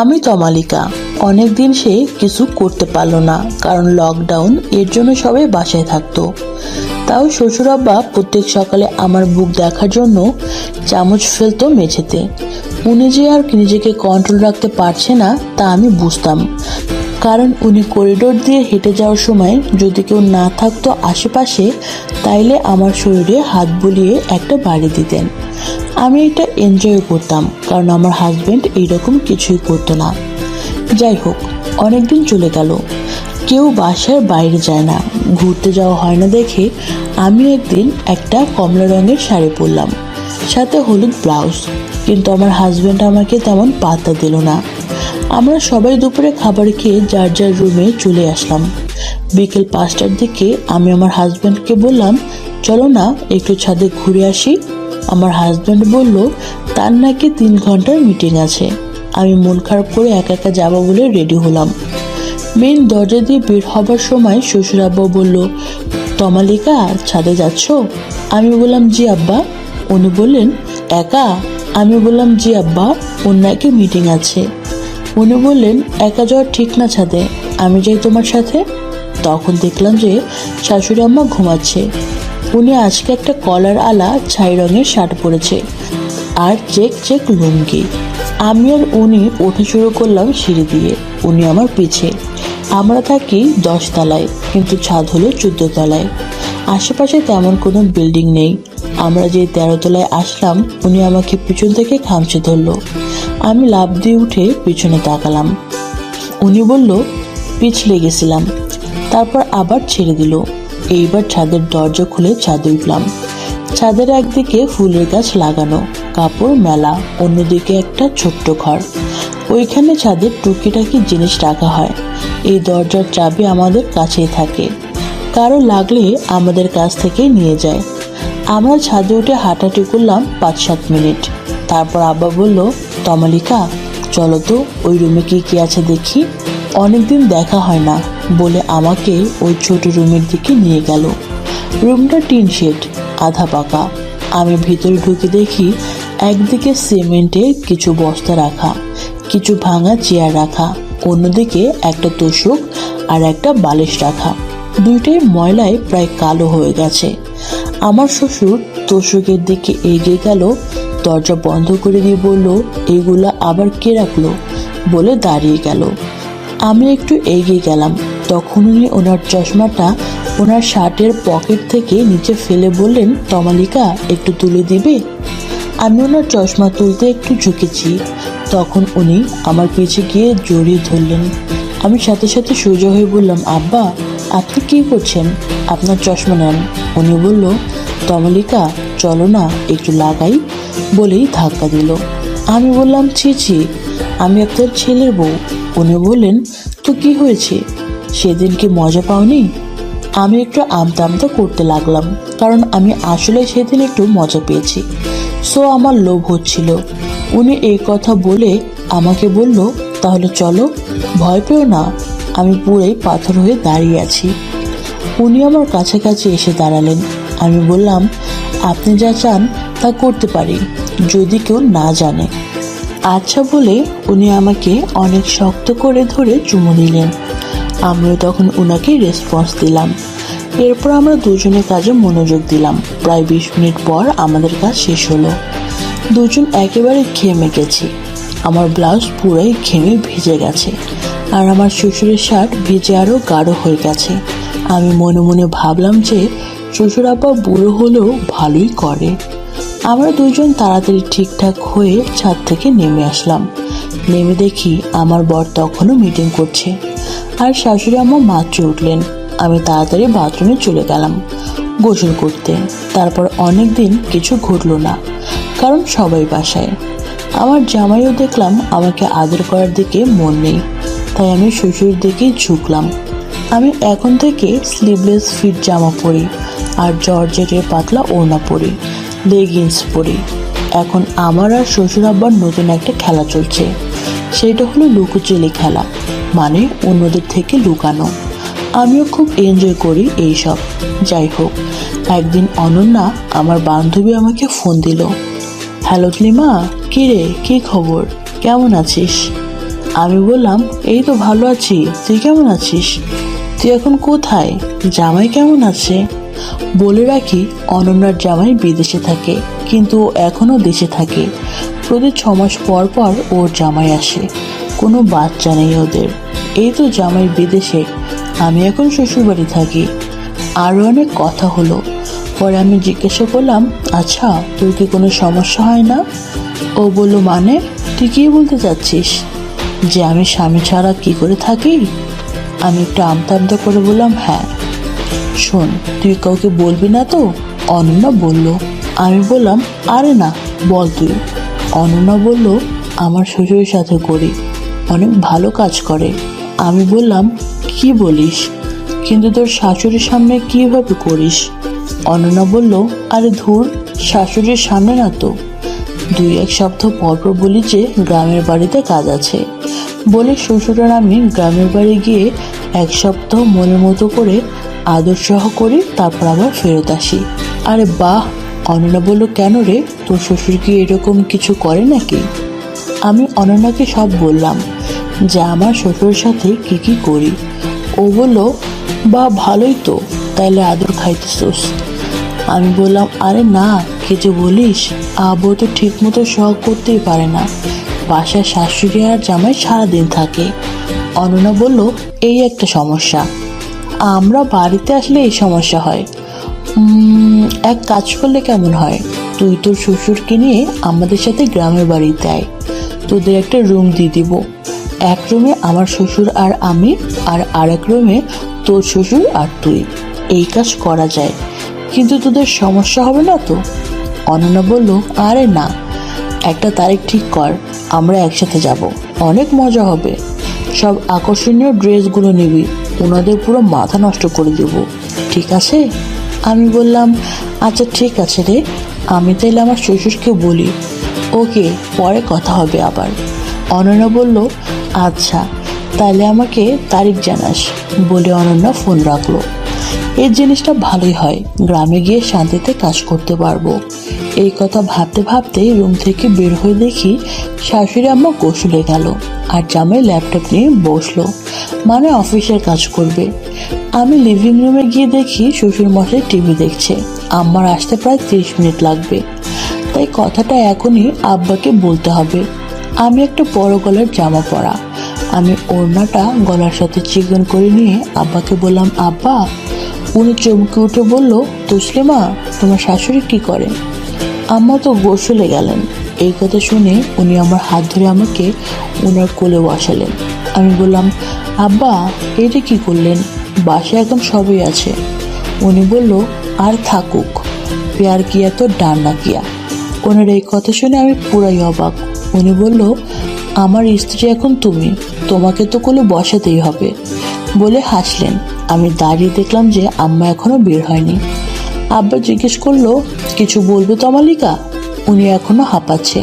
আমি তমালিকা। অনেকদিন সে কিছু করতে পারলো না, কারণ লকডাউন, এর জন্য সবাই বাসায় থাকতো। তাও শ্বশুর আব্বা প্রত্যেক সকালে আমার বুক দেখার জন্য চামচ ফেলতো মেঝেতে। উনি যে আর নিজেকে কন্ট্রোল রাখতে পারছে না তা আমি বুঝতাম, কারণ উনি করিডোর দিয়ে হেঁটে যাওয়ার সময় যদি কেউ না থাকতো আশেপাশে, তাইলে আমার শরীরে হাত বুলিয়ে একটা বাড়ি দিতেন। আমি এটা এনজয় করতাম, কারণ আমার হাজবেন্ড এইরকম কিছুই করতো না। যাই হোক, অনেকদিন চলে গেল, কেউ বাসার বাইরে যায় না, ঘুরতে যাওয়া হয় না দেখে আমি একদিন একটা কমলা রঙের শাড়ি পরলাম, সাথে হলুদ ব্লাউজ। কিন্তু আমার হাজবেন্ড আমাকে তেমন পাত্তা দিল না। আমরা সবাই দুপুরে খাবার খেয়ে যার যার রুমে চলে আসলাম। বিকেল 5টার দিকে আমি আমার হাজবেন্ডকে বললাম, চলো না একটু ছাদে ঘুরে আসি। আমার হাজবেন্ড বলল তার নাকি 3 ঘন্টার মিটিং আছে। আমি মন খারাপ করে একা একা যাবো বলে রেডি হলাম। মেন দরজা দিয়ে বের হবার সময় শ্বশুর আব্বা বলল, তমালিকা ছাদে যাচ্ছ? আমি বললাম জি আব্বা। উনি বললেন একা? আমি বললাম জি আব্বা, ওর নাকি মিটিং আছে। উনি বললেন একা যাওয়া ঠিক না ছাদে, আমি যাই তোমার সাথে। তখন দেখলাম যে শাশুড়ি আম্মা ঘুমাচ্ছে। উনি আজকে একটা কলার আলা ছাই রঙের শার্ট পরেছে আর চেক চেক লুঙ্গি। আমি আর উনি ওঠা শুরু করলাম সিঁড়ি দিয়ে, উনি আমার পিছে। আমরা থাকি 10 তলায়, কিন্তু ছাদ হলো 14 তলায়। আশেপাশে তেমন কোনো বিল্ডিং নেই। আমরা যে 13 তলায় আসলাম, উনি আমাকে পিছন থেকে খামচে ধরলো। আমি লাফ দিয়ে উঠে পিছনে তাকালাম। উনি বলল পিছলে গেছিলাম, তারপর আবার ছেড়ে দিল। এইবার ছাদের দরজা খুলে ছাদে উঠলাম। ছাদের একদিকে ফুলের গাছ লাগানো, কাপড় মেলা, অন্যদিকে একটা ছোট্ট ঘর। ওইখানে ছাদের টুকিটাকি জিনিস রাখা হয়। এই দরজার চাবি আমাদের কাছেই থাকে, কারো লাগলে আমাদের কাছ থেকে নিয়ে যায়। আমরা ছাদে উঠে হাঁটাহাঁটি করলাম 5-7 মিনিট। তারপর আব্বা বলল, তমালিকা চলো তো ওই রুমে কি কি আছে দেখি, অনেকদিন দেখা হয় না, বলে আমাকে ওই ছোট রুমের দিকে নিয়ে গেল। রুমটা টিন শেড, আধা পাকা। আমি ভিতরে ঢুকে দেখি একদিকে সিমেন্টের কিছু বস্তা রাখা, কিছু ভাঙা চেয়ার রাখা, অন্যদিকে একটা তোশক আর একটা বালিশ রাখা। দুইটাই ময়লায় প্রায় কালো হয়ে গেছে। আমার শ্বশুর তোশকের দিকে এগিয়ে গেল, দরজা বন্ধ করে দিয়ে বলল, এইগুলা আবার কে রাখলো, বলে দাঁড়িয়ে গেল। আমি একটু এগিয়ে গেলাম, তখন উনি ওনার চশমাটা ওনার শার্টের পকেট থেকে নিচে ফেলে বললেন, তমালিকা একটু তুলে দিবে? আমি ওনার চশমা তুলতে একটু ঝুঁকেছি, তখন উনি আমার পিছে গিয়ে জড়িয়ে ধরলেন। আমি সাথে সাথে সোজা হয়ে বললাম, আব্বা আপনি কি করছেন, আপনার চশমা নেন। উনি বলল, তমালিকা চলো না একটু লাগাই, বলেই ধাক্কা দিল। আমি বললাম, ছি ছি, আমি আপনার ছেলের বউ। উনি বললেন, তো কি হয়েছে, সেদিন কি মজা পাওনি? আমি একটু আমতা আমতা করতে লাগলাম, কারণ আমি আসলে সেদিন একটু মজা পেয়েছি, সো আমার লোভ হচ্ছিল। উনি এই কথা বলে আমাকে বলল, তাহলে চলো, ভয় পেও না, আমি পুরোই পাথর হয়ে দাঁড়িয়ে আছি। উনি আমার কাছাকাছি এসে দাঁড়ালেন। আমি বললাম, আপনি যা চান তা করতে পারি, যদি কেউ না জানে। আচ্ছা বলে উনি আমাকে অনেক শক্ত করে ধরে চুমু দিলেন। আমিও তখন উনাকে রেসপন্স দিলাম। এরপর আমরা দুজনে কাজে মনোযোগ দিলাম। প্রায় 20 মিনিট পর আমাদের কাজ শেষ হলো। দুজন একেবারে ঘেমে গেছি। আমার ব্লাউজ পুরাই ঘেমে ভিজে গেছে, আর আমার শ্বশুরের শার্ট ভিজে আরও গাঢ় হয়ে গেছে। আমি মনে মনে ভাবলাম যে শ্বশুর আব্বা বুড়ো হলেও ভালোই করে। আমরা দুজন তাড়াতাড়ি ঠিকঠাক হয়ে ছাদ থেকে নেমে আসলাম। নেমে দেখি আমার বর তখনও মিটিং করছে, আর শাশুড়ি আম্মা মাত্র উঠলেন। আমি তাড়াতাড়ি বাথরুমে চলে গেলাম গোসল করতে। তারপর অনেক দিন কিছু ঘটলো না, কারণ সবাই বাসায়। আমার জামাইও দেখলাম আমাকে আদর করার দিকে মন নেই, তাই আমি শ্বশুরের দিকেই ঝুঁকলাম। আমি এখন থেকে স্লিভলেস ফিট জামা পরি, আর জর্জেটের পাতলা ওড়না পরি, লেগিংস পরি। এখন আমার আর শ্বশুর আব্বার নতুন একটা খেলা চলছে, সেটা হলো লুকোচুরি খেলা, মানে অন্যদের থেকে লুকানো। আমিও খুব এনজয় করি এইসব। যাই হোক, একদিন অনন্যা আমার বান্ধবী আমাকে ফোন দিল। হ্যালো লিমা, কি রে, কি খবর, কেমন আছিস? আমি বললাম, এই তো ভালো আছি, তুই কেমন আছিস? তুই এখন কোথায়? জামাই কেমন আছে? বলে রাখি, অনন্যার জামাই বিদেশে থাকে, কিন্তু ও এখনো দেশে থাকে। প্রতি 6 মাস পর পর ওর জামাই আসে। কোনো বাচ্চা নেই ওদের। এই তো জামাই বিদেশে, আমি এখন শ্বশুরবাড়ি থাকি। আরও অনেক কথা হলো। পরে আমি জিজ্ঞাসা করলাম, আচ্ছা তোর কি কোনো সমস্যা হয় না? ও বলল, মানে তুই কি বলতে চাচ্ছিস? যে আমি স্বামী ছাড়া কি করে থাকি? আমি একটু আমতা আমতা করে বললাম, হ্যাঁ। শোন, তুই কাউকে বলবি না তো? অনন্যা বলল। আমি বললাম, আরে না, বল তুই। অনন্যা বলল, আমার শ্বশুরের সাথে করি, অনেক ভালো কাজ করে। আমি বললাম, কি বলিস? কিন্তু তোর শাশুড়ির সামনে কিভাবে করিস? অনন্যা বলল, আরে ধুর, শাশুড়ির সামনে না তো। 2-1 সপ্তাহ পরপর বলি যে গ্রামের বাড়িতে কাজ আছে বলে শ্বশুর আর আমি গ্রামের বাড়ি গিয়ে 1 সপ্তাহ মনের মতো করে আদর সহ করি, তারপর আবার ফেরত আসি। আরে বাহ! অনন্যা বলল, কেন রে, তোর শ্বশুর কি এরকম কিছু করে নাকি? আমি অনন্যাকে সব বললাম যে আমার শ্বশুরের সাথে কি কি করি। ও বলল, বা ভালোই তো, তাইলে আদর খাইতেছোস। আমি বললাম, আরে না, কি যে বলিস, আবু তো ঠিক মতো শখ করতেই পারে না, বাসায় শাশুড়ি আর জামাই সারাদিন থাকে। অনন্যা বলল, এই একটা সমস্যা, আমরা বাড়িতে আসলে এই সমস্যা হয়। এক কাজ করলে কেমন হয়, তুই তোর শ্বশুরকে নিয়ে আমাদের সাথে গ্রামের বাড়িতে আয়, তোদের একটা রুম দিয়ে দিব। এক রুমে আমার শ্বশুর আর আমি, আর আরেক রুমে তোর শ্বশুর আর তুই। এই কাজ করা যায়, কিন্তু তোদের সমস্যা হবে না তো? অনন্যা বলল, আরে না, একটা তারিখ ঠিক কর, আমরা একসাথে যাব, অনেক মজা হবে। সব আকর্ষণীয় ড্রেসগুলো নিবি, ওনাদের পুরো মাথা নষ্ট করে দেব, ঠিক আছে? আমি বললাম, আচ্ছা ঠিক আছে রে, আমি তাইলে আমার শ্বশুরকে বলি। ওকে, পরে কথা হবে আবার। অনন্যা বলল, আচ্ছা তাহলে আমাকে তারিখ জানাস, বলে অনন্যা ফোন রাখলো। এই জিনিসটা ভালোই হয়, গ্রামে গিয়ে শান্তিতে কাজ করতে পারবো। এই কথা ভাবতে ভাবতে রুম থেকে বের হয়ে দেখি শাশুড়ি আম্মা গোসলে গেল আর জামাই ল্যাপটপ নিয়ে বসলো, মানে অফিসের কাজ করবে। আমি লিভিং রুমে গিয়ে দেখি শ্বশুর মশাই টিভি দেখছে। আম্মার আসতে প্রায় 30 মিনিট লাগবে, তাই কথাটা এখনই আব্বাকে বলতে হবে। আমি একটা বড় গলার জামা পরা, আমি ওড়নাটা গলার সাথে চিকন করে নিয়ে আব্বাকে বললাম, আব্বা। উনি চমকে উঠে বলল, তসলিমা, তোমার শাশুড়ি কি করে? আম্মা তো গোসলে গেলেন। এই কথা শুনে উনি আমার হাত ধরে আমাকে ওনার কোলে বসালেন। আমি বললাম, আব্বা এটা কি করলেন? বাসায় এখন সবই আছে। উনি বলল, আর থাকুক, প্যার কিয়া তো ডান্না কিয়া। ওনার এই কথা শুনে আমি পুরাই অবাক। উনি বলল, আমার স্ত্রী এখন তুমি, তোমাকে তো কোলে বসাতেই হবে, বলে হাসলেন। আমি দাঁড়িয়ে দেখলাম যে আম্মা এখনো বের হয়নি। আব্বা জিজ্ঞেস করলো, কিছু বলবে তো মালিকা? উনি এখনো হাঁপাচ্ছে।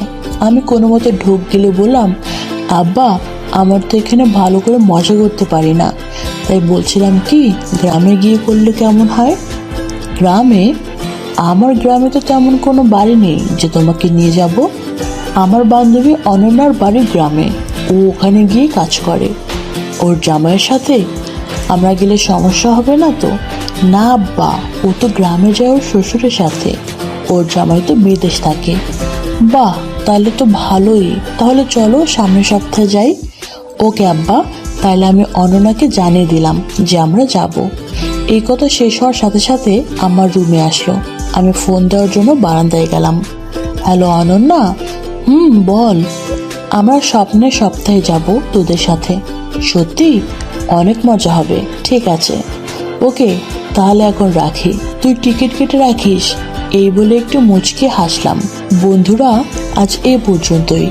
আমি কোনো মতে ঢোক গেলে বললাম, আব্বা, আমার তো এখানে ভালো করে মজা করতে পারি না, তাই বলছিলাম কি গ্রামে গিয়ে করলে কেমন হয়? গ্রামে? আমার গ্রামে তো তেমন কোনো বাড়ি নেই যে তোমাকে নিয়ে যাব। আমার বান্ধবী অনন্যার বাড়ি গ্রামে, ও ওখানে গিয়ে কাজ করে ওর জামাইয়ের সাথে। আমরা গেলে সমস্যা হবে না তো? না আব্বা, ও তো গ্রামে যায় ওর শ্বশুরের সাথে, ওর জামাই তো বিদেশ থাকে। বাহ, তাহলে তো ভালোই, তাহলে চলো সামনের সপ্তাহে যাই। ওকে আব্বা, তাহলে আমি অনন্যাকে জানিয়ে দিলাম যে আমরা যাব। এই কথা শেষ হওয়ার সাথে সাথে আমার রুমে আসলো। আমি ফোন দেওয়ার জন্য বারান্দায় গেলাম। হ্যালো অনন্যা। বল। আমরা স্বপ্নের সপ্তাহে যাব তোদের সাথে। সত্যি? অনেক মজা হবে। ঠিক আছে, ওকে, তাহলে এখন রাখি, তুই টিকিট কেটে রাখিস। এই বলে একটু মুচকে হাসলাম। বন্ধুরা, আজ এ পর্যন্তই।